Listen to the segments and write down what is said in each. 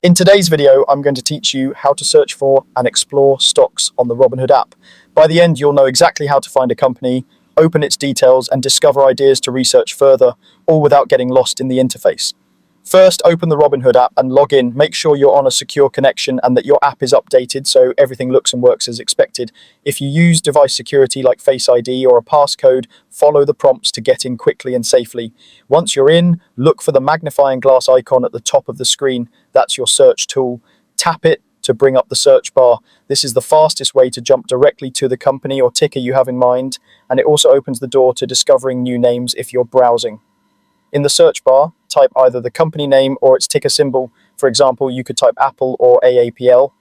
In today's video, I'm going to teach you how to search for and explore stocks on the Robinhood app. By the end, you'll know exactly how to find a company, open its details, and discover ideas to research further, all without getting lost in the interface. First, open the Robinhood app and log in. Make sure you're on a secure connection and that your app is updated so everything looks and works as expected. If you use device security like Face ID or a passcode, follow the prompts to get in quickly and safely. Once you're in, look for the magnifying glass icon at the top of the screen. That's your search tool. Tap it to bring up the search bar. This is the fastest way to jump directly to the company or ticker you have in mind, and it also opens the door to discovering new names if you're browsing. In the search bar, type either the company name or its ticker symbol. For example, you could type Apple or AAPL.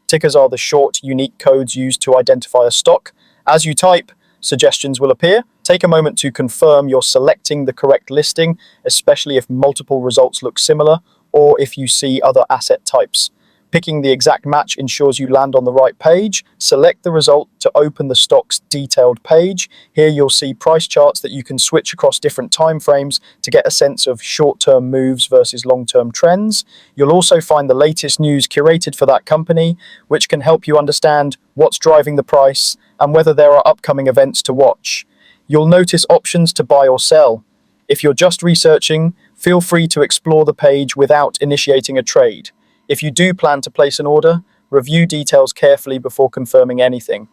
Tickers are the short, unique codes used to identify a stock. As you type, suggestions will appear. Take a moment to confirm you're selecting the correct listing, especially if multiple results look similar or if you see other asset types. Picking the exact match ensures you land on the right page. Select the result to open the stock's detailed page. Here you'll see price charts that you can switch across different time frames to get a sense of short-term moves versus long-term trends. You'll also find the latest news curated for that company, which can help you understand what's driving the price and whether there are upcoming events to watch. You'll notice options to buy or sell. If you're just researching, feel free to explore the page without initiating a trade. If you do plan to place an order, review details carefully before confirming anything.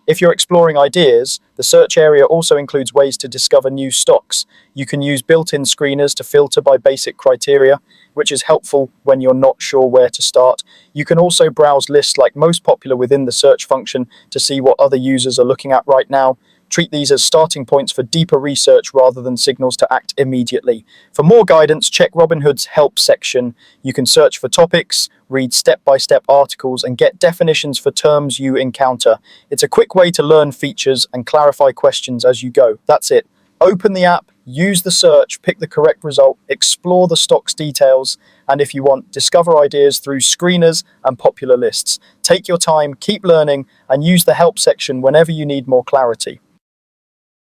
If you're exploring ideas, the search area also includes ways to discover new stocks. You can use built-in screeners to filter by basic criteria, which is helpful when you're not sure where to start. You can also browse lists like most popular within the search function to see what other users are looking at right now. Treat these as starting points for deeper research rather than signals to act immediately. For more guidance, check Robinhood's help section. You can search for topics, read step-by-step articles, and get definitions for terms you encounter. It's a quick way to learn features and clarify questions as you go. That's it. Open the app, use the search, pick the correct result, explore the stock's details, and if you want, discover ideas through screeners and popular lists. Take your time, keep learning, and use the help section whenever you need more clarity.